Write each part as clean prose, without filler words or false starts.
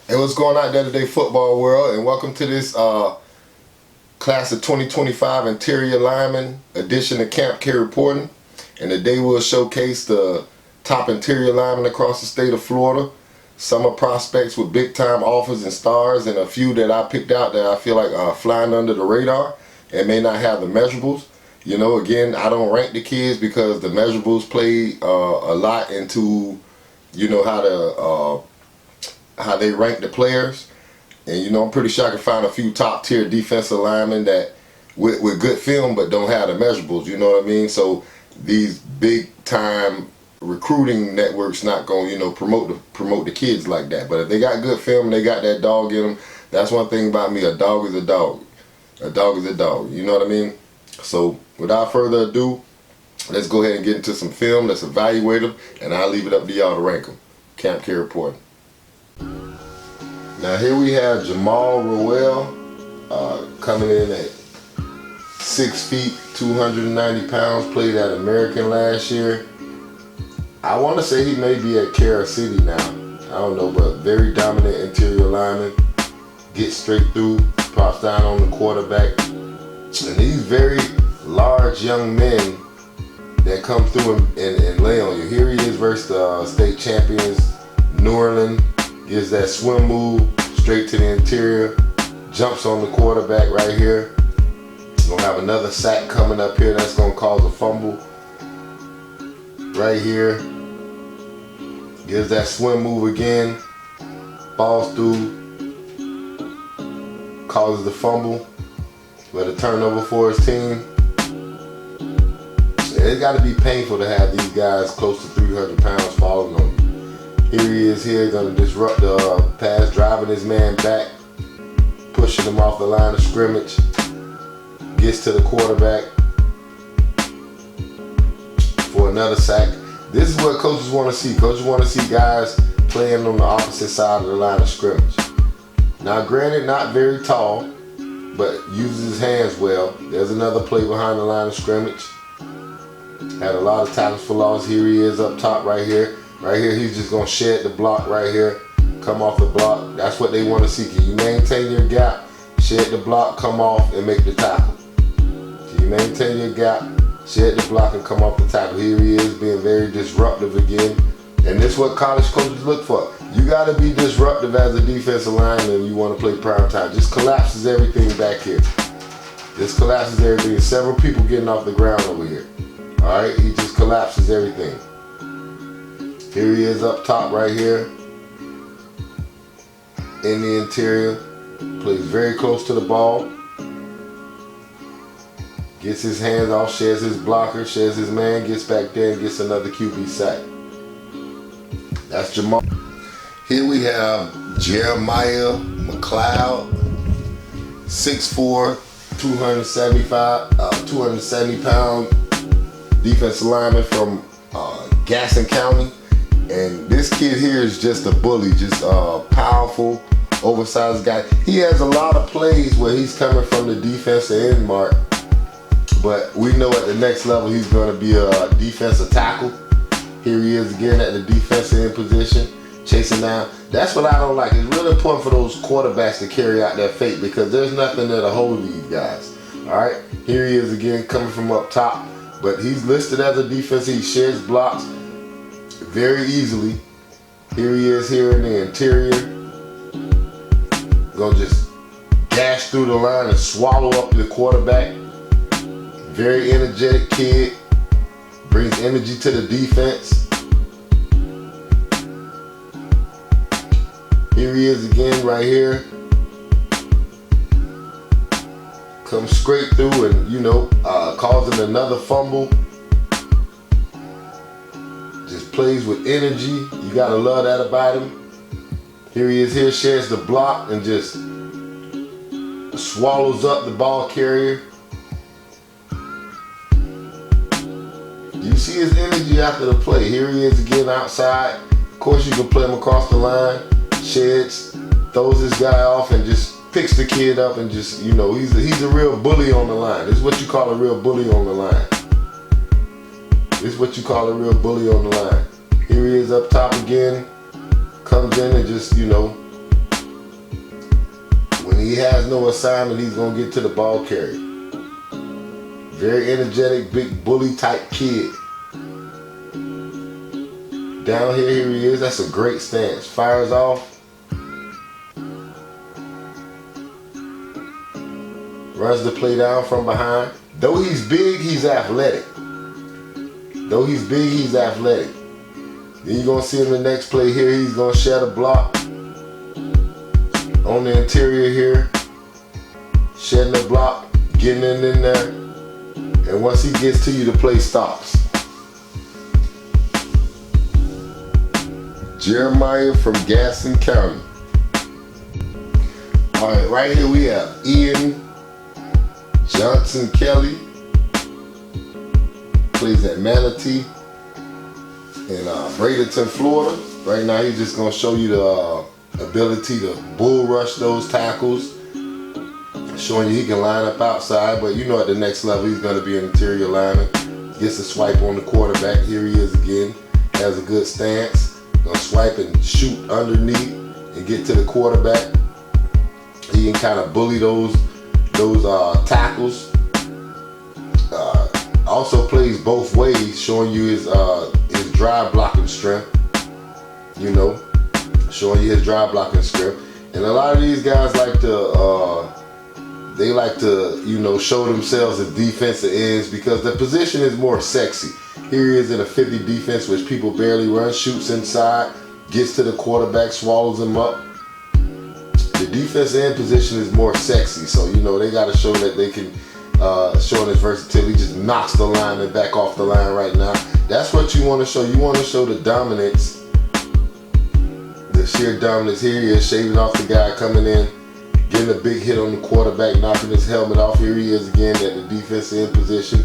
Hey, what's going on there today, football world, and welcome to this class of 2025 interior lineman edition of CampKReporting. And today we'll showcase the top interior linemen across the state of Florida. Summer prospects with big time offers and stars, and a few that I picked out that I feel like are flying under the radar and may not have the measurables. You know, again, I don't rank the kids because the measurables play a lot into, you know, how they rank the players. And you know, I'm pretty sure I can find a few top tier defensive linemen that with good film but don't have the measurables, you know what I mean? So these big time recruiting networks not going to, you know, promote the kids like that. But if they got good film and they got that dog in them, that's one thing about me. A dog is a dog. A dog is a dog, you know what I mean? So without further ado, let's go ahead and get into some film. Let's evaluate them, and I'll leave it up to y'all to rank them. CampKReporting. Now here we have Jamal Rowell coming in at 6 feet, 290 pounds, played at American last year. I want to say he may be at Cara City now. I don't know, but very dominant interior lineman. Gets straight through, pops down on the quarterback. And these very large young men that come through and lay on you. Here he is versus the state champions, New Orleans. Gives that swim move straight to the interior, jumps on the quarterback right here. Gonna have another sack coming up here that's gonna cause a fumble. Right here. Gives that swim move again, falls through, causes the fumble, but a turnover for his team. It's gotta be painful to have these guys close to 300 pounds falling on you. Here he is here, gonna disrupt the pass, driving his man back, pushing him off the line of scrimmage, gets to the quarterback for another sack. This is what coaches want to see. Coaches want to see guys playing on the opposite side of the line of scrimmage. Now granted, not very tall, but uses his hands well. There's another play behind the line of scrimmage. Had a lot of tackles for loss. Here he is up top right here. Right here, he's just gonna shed the block right here, come off the block. That's what they want to see. Can you maintain your gap, shed the block, come off, and make the tackle? Can you maintain your gap, shed the block, and come off the tackle? Here he is being very disruptive again. And this is what college coaches look for. You gotta be disruptive as a defensive lineman. You wanna play prime time. Just collapses everything back here. Just collapses everything. Several people getting off the ground over here. All right, he just collapses everything. Here he is up top right here in the interior. Plays very close to the ball. Gets his hands off, sheds his blocker, sheds his man, gets back there and gets another QB sack. That's Jamal. Here we have Jeremiah McLeod, 6'4", 270 pound defensive lineman from Gaston County. And this kid here is just a bully, just a powerful, oversized guy. He has a lot of plays where he's coming from the defensive end mark, but we know at the next level he's going to be a defensive tackle. Here he is again at the defensive end position, chasing down. That's what I don't like. It's really important for those quarterbacks to carry out their fate because there's nothing that'll hold these guys. All right, here he is again coming from up top, but he's listed as a defense. He sheds blocks very easily. Here he is here in the interior. Gonna just dash through the line and swallow up the quarterback. Very energetic kid. Brings energy to the defense. Here he is again right here. Comes straight through and, you know, causing another fumble. Just plays with energy. You gotta love that about him. Here he is here, shares the block and just swallows up the ball carrier. You see his energy after the play. Here he is again outside. Of course you can play him across the line. Sheds, throws this guy off and just picks the kid up and just, you know, he's a real bully on the line. This is what you call a real bully on the line. This is what you call a real bully on the line. Here he is up top again. Comes in and just, you know, he has no assignment, he's going to get to the ball carrier. Very energetic, big bully type kid. Down here he is. That's a great stance. Fires off. Runs the play down from behind. Though he's big, he's athletic. Though he's big, he's athletic. Then you're going to see him the next play here. He's going to shed a block on the interior here. Shedding the block, getting in there. And once he gets to you, the play stops. Jeremiah from Gaston County. All right, right here we have Ian Johnson Kelly. Plays at Manatee in Bradenton, Florida. Right now he's just going to show you the ability to bull rush those tackles. Showing you he can line up outside, but you know at the next level he's going to be an interior lineman. Gets a swipe on the quarterback. Here he is again. Has a good stance. Gonna swipe and shoot underneath and get to the quarterback. He can kind of bully those tackles. Also plays both ways, showing you his drive blocking strength. You know, showing you his drive blocking strength. And a lot of these guys like to you know, show themselves as defensive ends because the position is more sexy. Here he is in a 50 defense, which people barely run, shoots inside, gets to the quarterback, swallows him up. The defense end position is more sexy, so you know they got to show that they can show his versatility. He just knocks the lineman back off the line right now. That's what you want to show. You want to show the dominance, the sheer dominance. Here he is shaving off the guy coming in, getting a big hit on the quarterback, knocking his helmet off. Here he is again at the defense end position.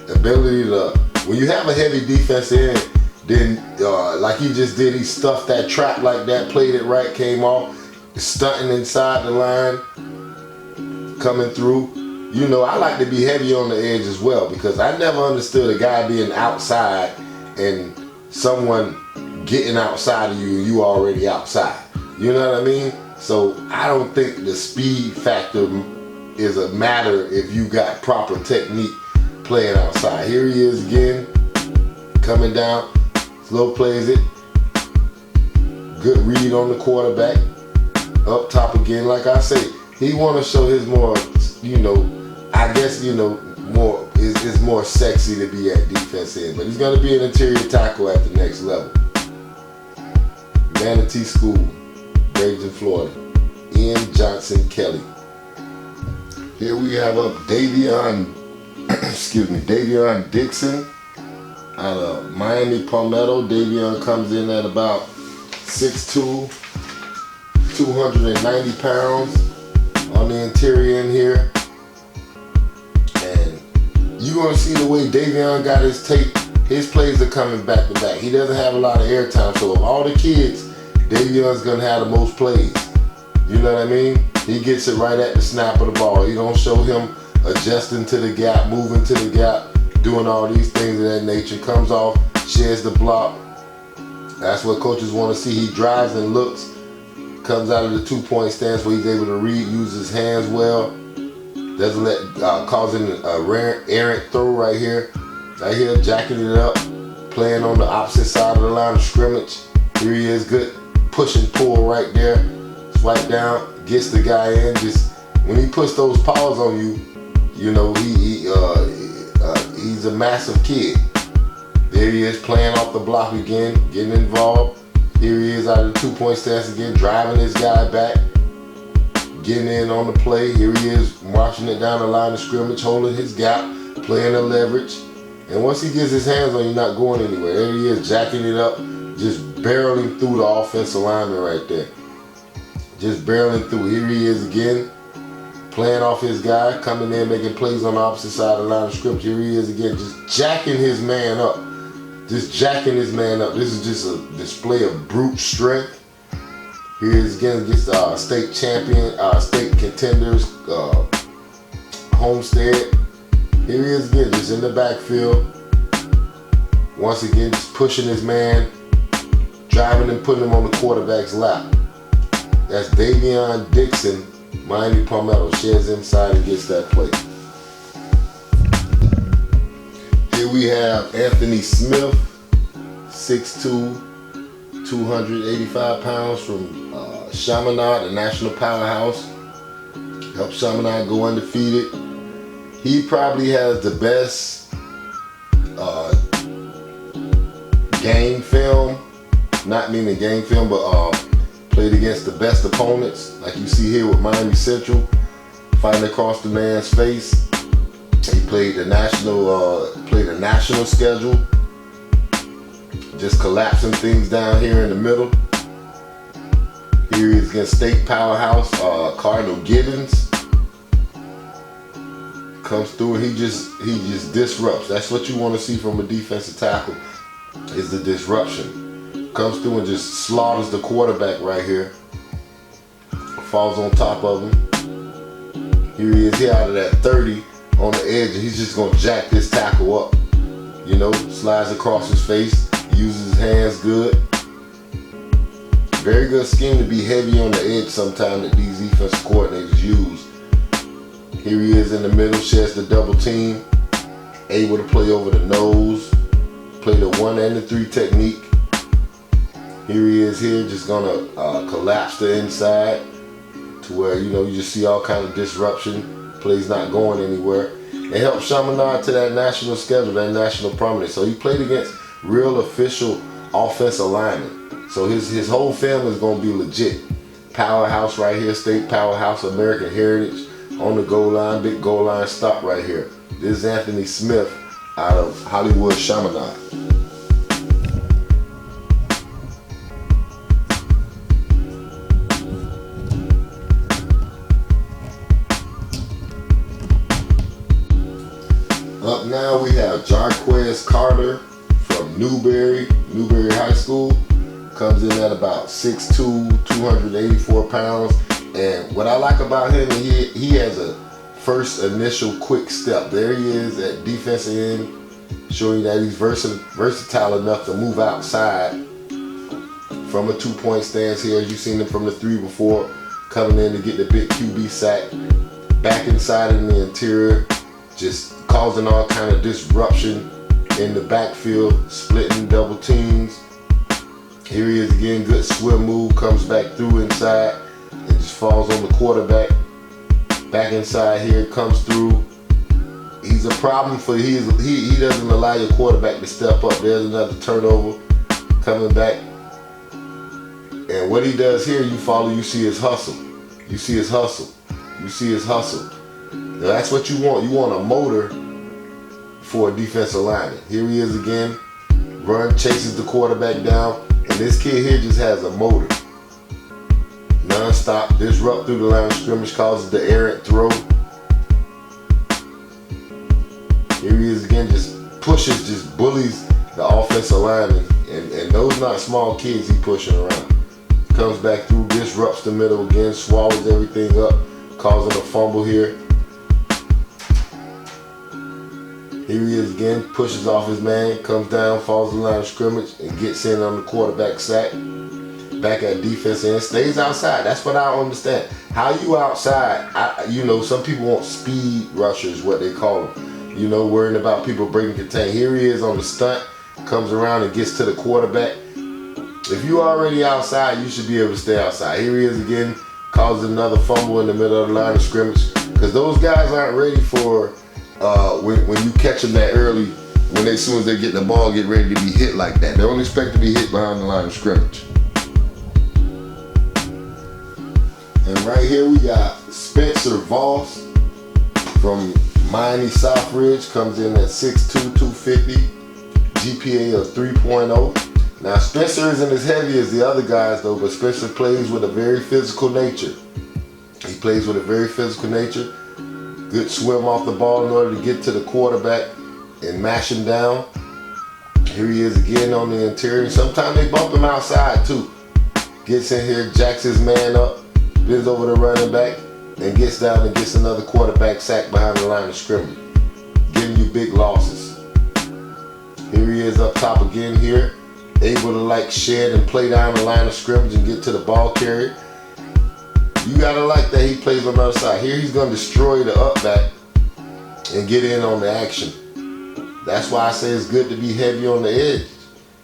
Ability to, when you have a heavy defense end, then like he just did, he stuffed that trap like that, played it right, came off, stunting inside the line, coming through. You know, I like to be heavy on the edge as well because I never understood a guy being outside and someone getting outside of you and you already outside. You know what I mean? So I don't think the speed factor is a matter if you got proper technique playing outside. Here he is again, coming down, slow plays it. Good read on the quarterback. Up top again, like I say, he want to show his more, you know, I guess, you know, more is more sexy to be at defense end, but he's going to be an interior tackle at the next level. Manatee School, Bradenton, Florida. Ian Johnson Kelly. Here we have Davion Dixon out of Miami Palmetto. Davion comes in at about 6'2", 290 pounds on the interior in here. And you're going to see the way Davion got his tape. His plays are coming back to back. He doesn't have a lot of airtime, so of all the kids, Davion's going to have the most plays. You know what I mean? He gets it right at the snap of the ball. He don't show him adjusting to the gap, moving to the gap, doing all these things of that nature. Comes off, sheds the block. That's what coaches want to see. He drives and looks, comes out of the 2-point stance where he's able to read, use his hands well. Doesn't let causing a errant throw right here. Right here, jacking it up, playing on the opposite side of the line of scrimmage. Here he is, good push and pull right there. Swipe down, gets the guy in. Just when he puts those paws on you, you know he's a massive kid. There he is playing off the block again, getting involved. Here he is out of the 2-point stance again, driving his guy back, getting in on the play. Here he is marching it down the line of scrimmage, holding his gap, playing the leverage. And once he gets his hands on you, not going anywhere. There he is jacking it up, just barreling through the offensive lineman right there. Just barreling through. Here he is again, playing off his guy, coming in, making plays on the opposite side of the line of scrimmage. Here he is again, just jacking his man up. Just jacking his man up. This is just a display of brute strength. Here he is again against state champion, state contenders, Homestead. Here he is again, just in the backfield. Once again, just pushing his man, driving and putting him on the quarterback's lap. That's Davion Dixon Miami Palmetto sheds inside and gets that play. Here we have Anthony Smith, 6'2", 285 pounds from Chaminade, the national powerhouse. Helped Chaminade go undefeated. He probably has the best game film, not meaning game film, but played against the best opponents, like you see here with Miami Central, fighting across the man's face. He played the national schedule, just collapsing things down here in the middle. Here he is against state powerhouse Cardinal Gibbons. Comes through and he just disrupts. That's what you want to see from a defensive tackle, is the disruption. Comes through and just slaughters the quarterback right here. Falls on top of him. Here he is here out of that 30 on the edge, and he's just going to jack this tackle up. You know, slides across his face, uses his hands good. Very good scheme to be heavy on the edge sometimes that these defensive coordinators use. Here he is in the middle, sheds the double team, able to play over the nose, play the 1 and the 3 technique. Here he is here, just gonna collapse the inside to where, you know, you just see all kind of disruption, plays not going anywhere. And helped Chaminade to that national schedule, that national prominence. So he played against real official offensive linemen. So his whole family is gonna be legit. Powerhouse right here, state powerhouse, American heritage. On the goal line, big goal line stop right here. This is Anthony Smith out of Hollywood, Chaminade. Up now we have Jarquez Carter from Newberry High School. Comes in at about 6'2", 284 pounds. And what I like about him, he has a first initial quick step. There he is at defensive end, showing that he's versatile enough to move outside from a 2-point stance here. As you've seen him from the 3 before, coming in to get the big QB sack. Back inside in the interior, just causing all kind of disruption in the backfield, splitting double teams. Here he is again, good swim move, comes back through inside. It just falls on the quarterback. Back inside here, comes through. He's a problem for he doesn't allow your quarterback to step up. There's another turnover coming back. And what he does here, you see his hustle. You see his hustle. You see his hustle. Now that's what you want. You want a motor for a defensive lineman. Here he is again. Chases the quarterback down. And this kid here just has a motor. Non-stop, disrupt through the line of scrimmage, causes the errant throw. Here he is again, just pushes, just bullies the offensive lineman. And those not small kids he pushing around. Comes back through, disrupts the middle again, swallows everything up, causing a fumble here. Here he is again, pushes off his man, comes down, falls the line of scrimmage, and gets in on the quarterback sack. Back at defense end, stays outside. That's what I don't understand. How you outside? You know, some people want speed rushers, what they call them. You know, worrying about people breaking contain. Here he is on the stunt, comes around and gets to the quarterback. If you already outside, you should be able to stay outside. Here he is again, causes another fumble in the middle of the line of scrimmage. Because those guys aren't ready for when you catch them that early, as soon as they get the ball, get ready to be hit like that. They don't expect to be hit behind the line of scrimmage. And right here we got Spencer Voss from Miami Southridge, comes in at 6'2", 250, GPA of 3.0. Now Spencer isn't as heavy as the other guys though, but Spencer plays with a very physical nature. He plays with a very physical nature. Good swim off the ball in order to get to the quarterback and mash him down. Here he is again on the interior. Sometimes they bump him outside too. Gets in here, jacks his man up, bends over the running back, and gets down and gets another quarterback sack behind the line of scrimmage, giving you big losses. Here he is up top again here, able to shed and play down the line of scrimmage and get to the ball carrier. You gotta like that he plays on the other side. Here he's gonna destroy the up back and get in on the action. That's why I say it's good to be heavy on the edge.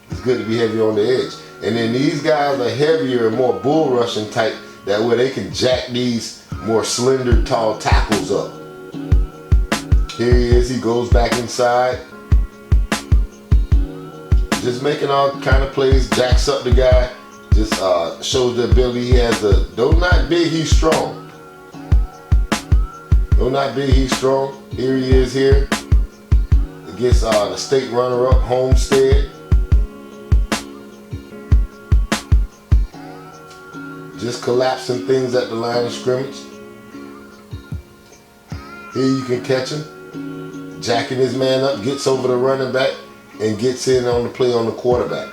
It's good to be heavy on the edge. And then these guys are heavier and more bull rushing type. That way they can jack these more slender, tall tackles up. Here he is. He goes back inside. Just making all kind of plays. Jacks up the guy. Just shows the ability he has. Though not big, he's strong. Though not big, he's strong. Here he is here. Against the state runner-up, Homestead. Just collapsing things at the line of scrimmage. Here you can catch him. Jacking his man up, gets over the running back, and gets in on the play on the quarterback.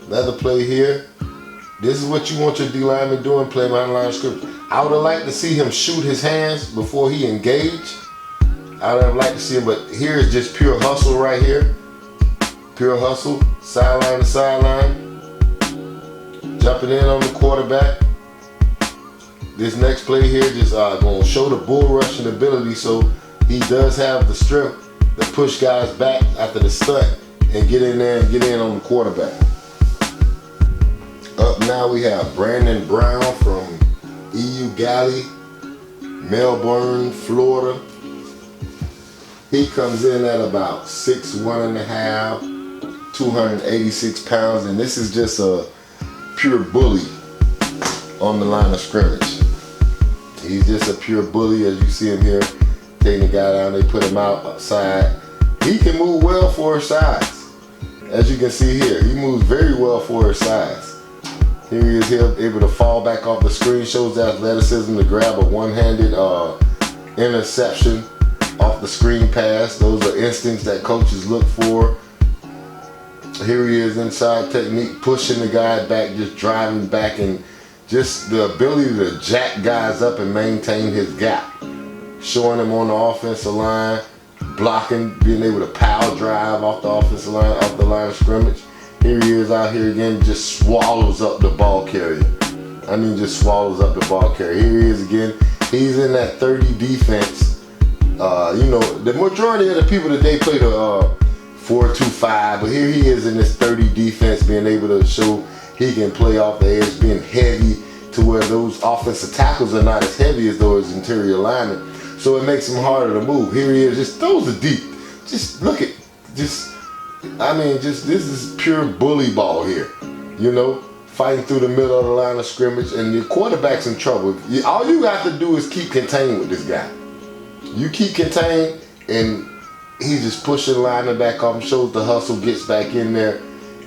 Another play here. This is what you want your D-lineman doing, play behind the line of scrimmage. I would have liked to see him shoot his hands before he engaged. I would have liked to see him, but here is just pure hustle right here. Pure hustle, sideline to sideline. Jumping in on the quarterback. This next play here just going to show the bull rushing ability, so he does have the strength to push guys back after the stunt and get in there and get in on the quarterback. Up now we have Brandon Brown from EU Galley, Melbourne, Florida. He comes in at about 6'1½", 286 pounds, and this is just a pure bully on the line of scrimmage. He's just a pure bully, as you see him here, taking the guy down. They put him outside. He can move well for his size. As you can see here, he moves very well for his size. Here he is here, able to fall back off the screen, shows the athleticism to grab a one-handed interception off the screen pass. Those are instincts that coaches look for. Here he is inside technique, pushing the guy back, just driving back, and just the ability to jack guys up and maintain his gap. Showing him on the offensive line, blocking, being able to power drive off the offensive line, off the line of scrimmage. Here he is out here again, just swallows up the ball carrier. I mean, just swallows up the ball carrier. Here he is again. He's in that 30 defense. You know, the majority of the people today play the 4-2-5, but here he is in this 30 defense, being able to show he can play off the edge, being heavy to where those offensive tackles are not as heavy as those interior linemen. So it makes him harder to move. Here he is, just throws it deep. Just look at, I mean, this is pure bully ball here. You know, fighting through the middle of the line of scrimmage, and your quarterback's in trouble. All you have to do is keep contained with this guy. You keep contained, and he's just pushing the lineman back off, shows the hustle, gets back in there,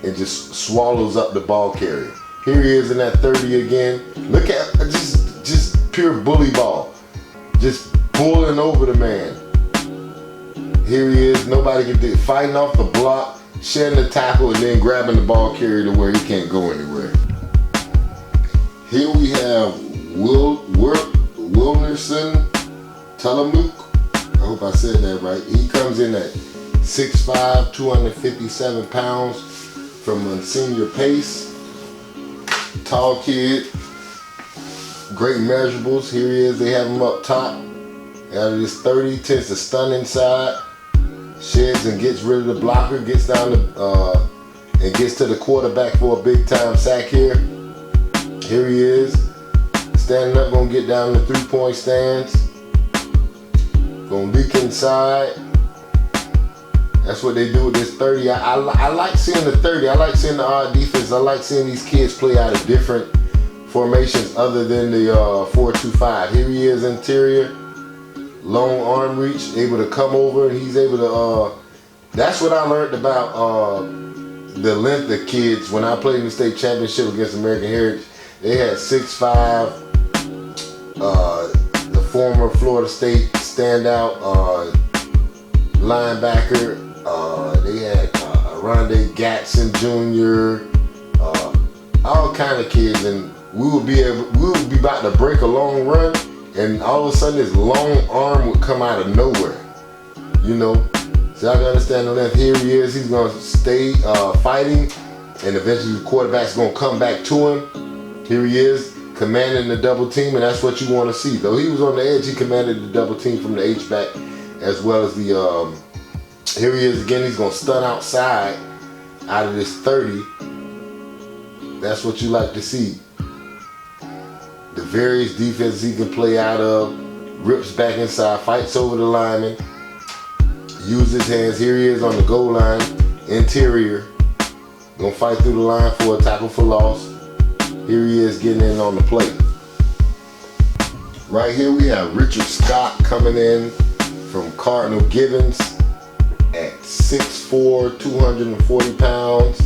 and just swallows up the ball carrier. Here he is in that 30 again. Look at just pure bully ball. Just pulling over the man. Here he is, nobody can do it. Fighting off the block, shedding the tackle, and then grabbing the ball carrier to where he can't go anywhere. Here we have Wilnerson Telemuk. I hope I said that right. He comes in at 6'5", 257 pounds from Senior Pace. Tall kid, great measurables. Here he is, they have him up top. Out of this 30, tends to stun inside, sheds and gets rid of the blocker, gets down to, and gets to the quarterback for a big time sack here. Here he is, standing up, gonna get down the 3-point stands. Gonna leak inside. That's what they do with this 30. I like seeing the 30. I like seeing the odd defense. I like seeing these kids play out of different formations other than the 4-2-5. Here he is interior. Long arm reach, able to come over, and he's able to, that's what I learned about the length of kids when I played in the state championship against American Heritage. They had 6'5", the former Florida State standout linebacker. They had Rondé Gatson Jr., all kind of kids, and we would be about to break a long run, and all of a sudden this long arm would come out of nowhere, you know. So I can understand the length. Here he is, he's gonna stay fighting and eventually the quarterback's going to come back to him. Here he is, commanding the double team, and that's what you want to see. Though he was on the edge, he commanded the double team from the H-back, as well as the, here he is again, he's going to stun outside out of this 30. That's what you like to see. The various defenses he can play out of, rips back inside, fights over the lineman, uses his hands. Here he is on the goal line, interior. Gonna fight through the line for a tackle for loss. Here he is getting in on the play. Right here we have Richard Scott coming in from Cardinal Gibbons at 6'4", 240 pounds.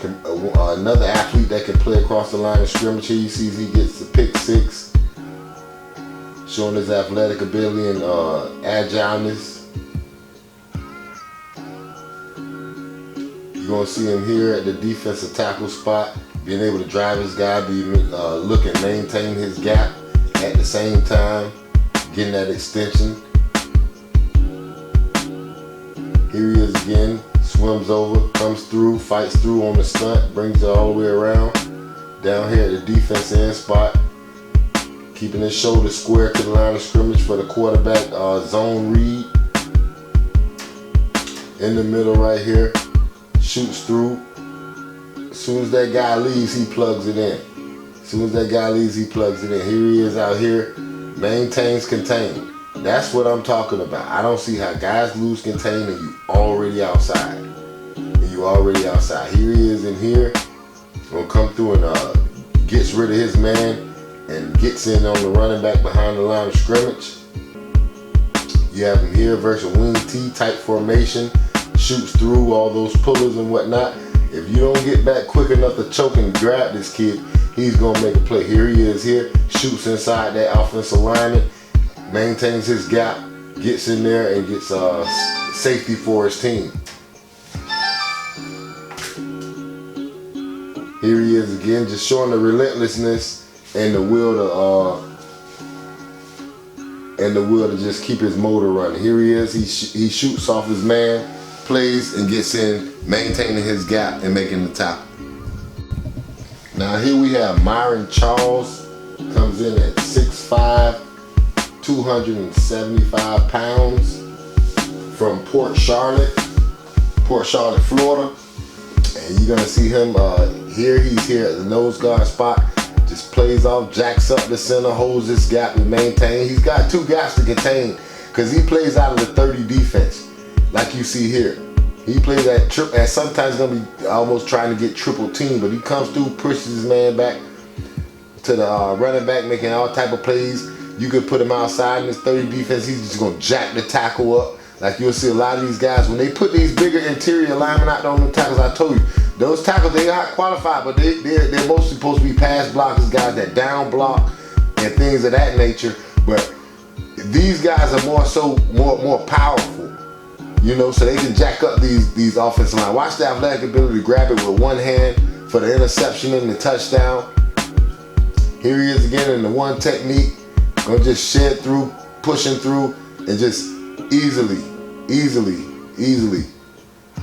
Another athlete that can play across the line of scrimmage. Here you see he gets the pick 6, showing his athletic ability and agileness. You're going to see him here at the defensive tackle spot, being able to drive his guy, look and maintain his gap at the same time, getting that extension. Here he is again, swims over, comes through, fights through on the stunt, brings it all the way around. Down here at the defensive end spot, keeping his shoulder square to the line of scrimmage for the quarterback zone read. In the middle right here, shoots through. As soon as that guy leaves, he plugs it in. As soon as that guy leaves, he plugs it in. Here he is out here, maintains containment. That's what I'm talking about. I don't see how guys lose containment and you already outside. Here he is in here. Gonna come through and gets rid of his man and gets in on the running back behind the line of scrimmage. You have him here versus wing T type formation. Shoots through all those pullers and whatnot. If you don't get back quick enough to choke and grab this kid, he's gonna make a play. Here he is here, shoots inside that offensive lineman, maintains his gap, gets in there and gets safety for his team. Here he is again, just showing the relentlessness and the will to just keep his motor running. Here he is, he shoots off his man, plays and gets in, maintaining his gap and making the tackle. Now here we have Myron Charles, comes in at 6'5", 275 pounds, from Port Charlotte, Florida. And you're gonna see him here. He's here at the nose guard spot. Just plays off, jacks up the center, holds this gap and maintain. He's got 2 gaps to contain because he plays out of the 30 defense, like you see here. He plays at sometimes gonna be almost trying to get triple team, but he comes through, pushes his man back to the running back, making all type of plays. You could put him outside in this 30 defense. He's just gonna jack the tackle up. Like you'll see a lot of these guys, when they put these bigger interior linemen out on the tackles, I told you, those tackles, they are qualified, but they're mostly supposed to be pass blockers, guys that down block and things of that nature. But these guys are more powerful, you know, so they can jack up these offensive line. Watch the athletic ability to grab it with one hand for the interception and the touchdown. Here he is again in the one technique, gonna just shed through, pushing through, and just easily,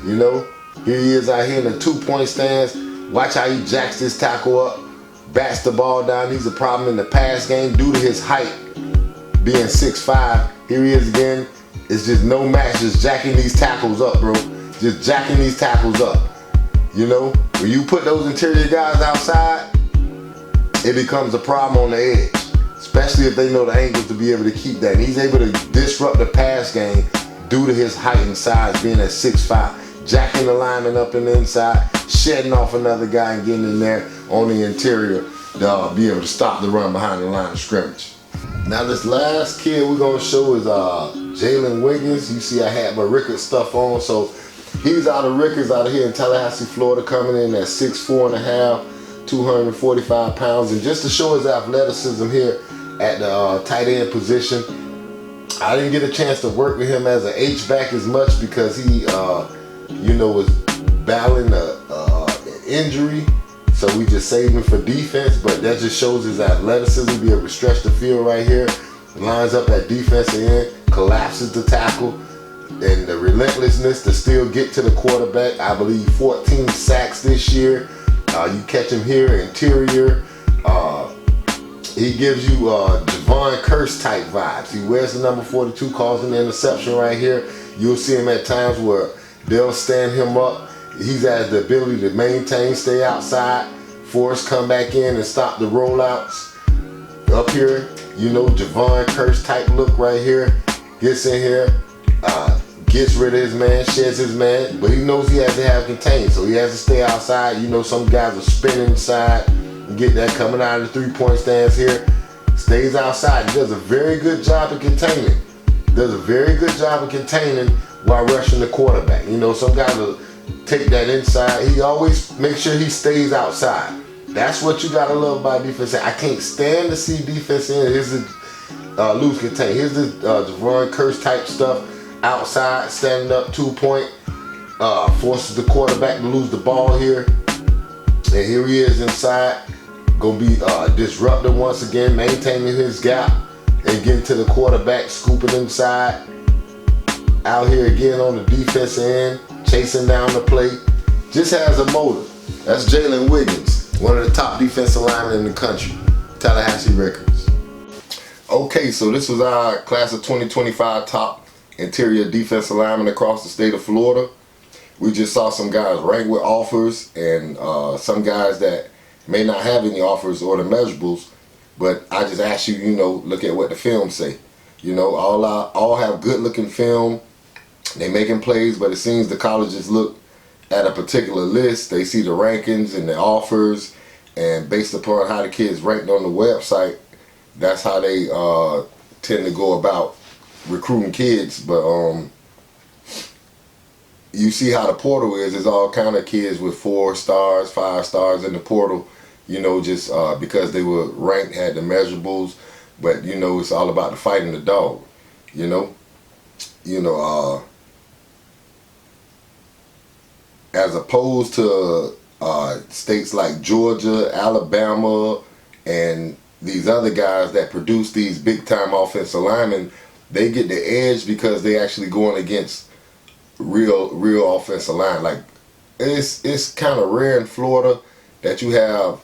you know. Here he is out here in the 2-point stance. Watch how he jacks this tackle up, bats the ball down. He's a problem in the pass game due to his height, being 6'5". Here he is again. It's just no match, just jacking these tackles up, bro. Just jacking these tackles up. You know, when you put those interior guys outside, it becomes a problem on the edge, especially if they know the angles to be able to keep that. And he's able to disrupt the pass game due to his height and size, being at 6'5". Jacking the lineman up in the inside, shedding off another guy and getting in there on the interior to be able to stop the run behind the line of scrimmage. Now this last kid we're gonna show is Jalen Wiggins. You see I had my Ricketts stuff on, so he's out of Ricketts out of here in Tallahassee, Florida, coming in at 6'4.5", 245 pounds. And just to show his athleticism here at the tight end position, I didn't get a chance to work with him as an H-back as much because he you know, was battling an injury, so we just saved him for defense. But that just shows his athleticism, be able to stretch the field right here, lines up at defensive end, collapses the tackle, and the relentlessness to still get to the quarterback. I believe 14 sacks this year. You catch him here, interior. He gives you Javon Curse type vibes. He wears the number 42, causing the interception right here. You'll see him at times where they'll stand him up. He's has the ability to maintain, stay outside, force come back in and stop the rollouts. Up here, you know, Javon Curse type look right here. Gets in here, gets rid of his man, sheds his man, but he knows he has to have contained, so he has to stay outside. You know, some guys will spin inside and get that coming out of the 3-point stance here. Stays outside. He does a very good job of containing. Does a very good job of containing while rushing the quarterback. You know, some guys will take that inside. He always makes sure he stays outside. That's what you gotta love about defense. I can't stand to see defense in. Here's the lose contain. Here's the Javon Curse type stuff. Outside, standing up, 2-point, forces the quarterback to lose the ball here. And here he is inside, gonna be disruptive once again, maintaining his gap and getting to the quarterback, scooping inside. Out here again on the defensive end, chasing down the play. Just has a motive. That's Jalen Wiggins, one of the top defensive linemen in the country, Tallahassee Records. Okay, so this was our class of 2025 top interior defensive linemen across the state of Florida. We just saw some guys ranked with offers and some guys that may not have any offers or the measurables, but I just asked you, you know, look at what the film say. You know, all have good looking film. They making plays, but it seems the colleges look at a particular list. They see the rankings and the offers, and based upon how the kids ranked on the website, that's how they tend to go about recruiting kids. But you see how the portal is. There's all kind of kids with 4 stars, 5 stars in the portal, you know, just because they were ranked, had the measurables. But you know, it's all about the fighting the dog, you know. As opposed to states like Georgia, Alabama, and these other guys that produce these big time offensive linemen, they get the edge because they actually going against real offensive line. Like it's kind of rare in Florida that you have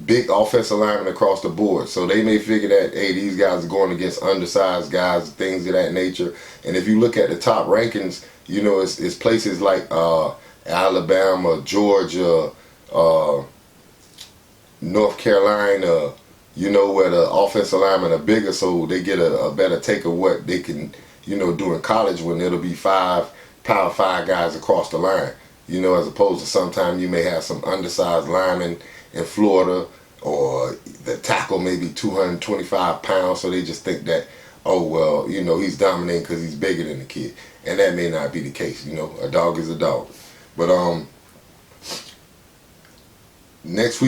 big offensive linemen across the board. So they may figure that, hey, these guys are going against undersized guys, things of that nature. And if you look at the top rankings, you know, it's places like Alabama, Georgia, North Carolina, you know, where the offensive linemen are bigger, so they get a better take of what they can, you know, do in college when it'll be 5 Power 5 guys across the line, you know, as opposed to sometimes you may have some undersized linemen in Florida, or the tackle maybe 225 pounds, so they just think that, oh, well, you know, he's dominating because he's bigger than the kid. And that may not be the case, you know. A dog is a dog. But next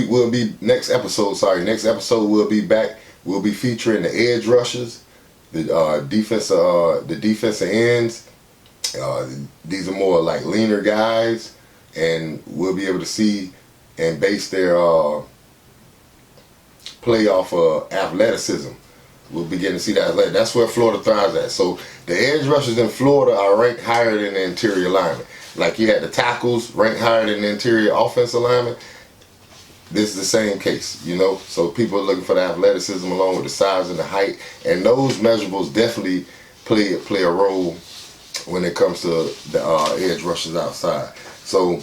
episode we'll be back. We'll be featuring the edge rushers, the defensive ends. These are more like leaner guys, and we'll be able to see and base their play off of athleticism. We'll begin to see that. That's where Florida thrives at. So the edge rushers in Florida are ranked higher than the interior linemen. Like you had the tackles ranked higher than the interior offensive linemen. This is the same case, you know. So people are looking for the athleticism along with the size and the height, and those measurables definitely play a role when it comes to the edge rushers outside. So,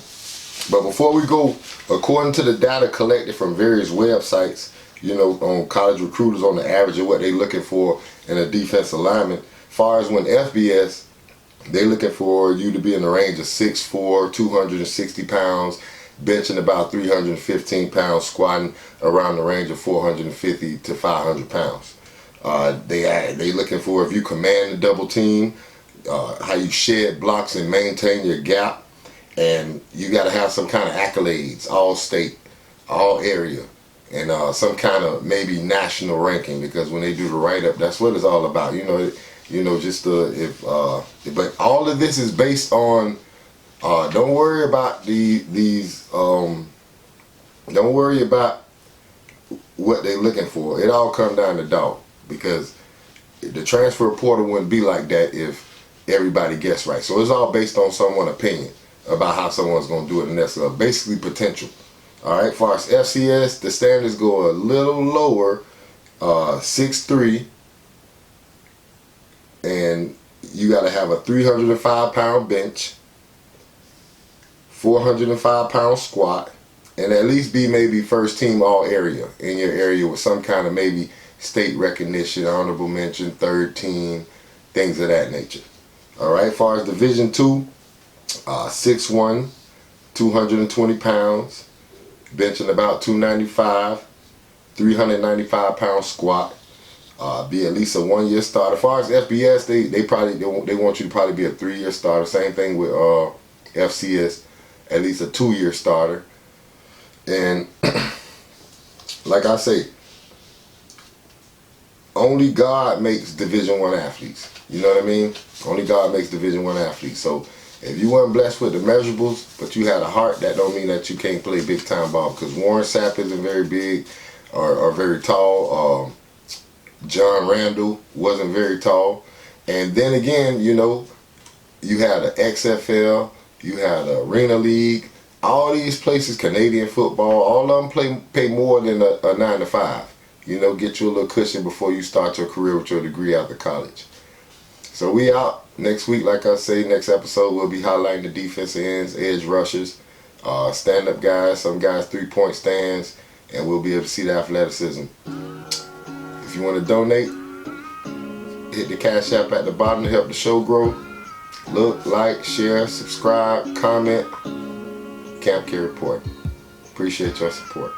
but before we go, according to the data collected from various websites, you know, on college recruiters on the average of what they're looking for in a defensive lineman, far as when FBS, they're looking for you to be in the range of 6'4", 260 pounds, benching about 315 pounds, squatting around the range of 450 to 500 pounds. They looking for if you command the double team, how you shed blocks and maintain your gap, and you got to have some kind of accolades, all state, all area, and some kind of maybe national ranking, because when they do the write-up, that's what it's all about. But all of this is based on. Don't worry about don't worry about what they're looking for. It all comes down to dog, because the transfer portal wouldn't be like that if everybody gets right. So it's all based on someone's opinion about how someone's going to do it, and that's basically potential. All right, as far as FCS, the standards go a little lower, 6'3", and you got to have a 305-pound bench, 405-pound squat, and at least be maybe first team all area in your area with some kind of maybe state recognition, honorable mention, third team, things of that nature. All right, as far as Division II, 6'1", 220 pounds, benching about 295, 395-pound squat. Be at least a 1-year starter. As far as FBS, they want you to probably be a 3-year starter. Same thing with FCS, at least a 2-year starter. And like I say, only God makes Division I athletes. You know what I mean? Only God makes Division I athletes. So if you weren't blessed with the measurables, but you had a heart, that don't mean that you can't play big time ball. Because Warren Sapp isn't very big or very tall. John Randall wasn't very tall. And then again, you know, you had an XFL, you had a Arena League, all these places, Canadian football, all of them pay more than a 9 to 5. You know, get you a little cushion before you start your career with your degree after college. So we out next week. Like I say, next episode we'll be highlighting the defensive ends, edge rushers, stand-up guys, some guys 3-point stands, and we'll be able to see the athleticism. If you want to donate, hit the Cash App at the bottom to help the show grow. Look, like, share, subscribe, comment. CampKReporting. Appreciate your support.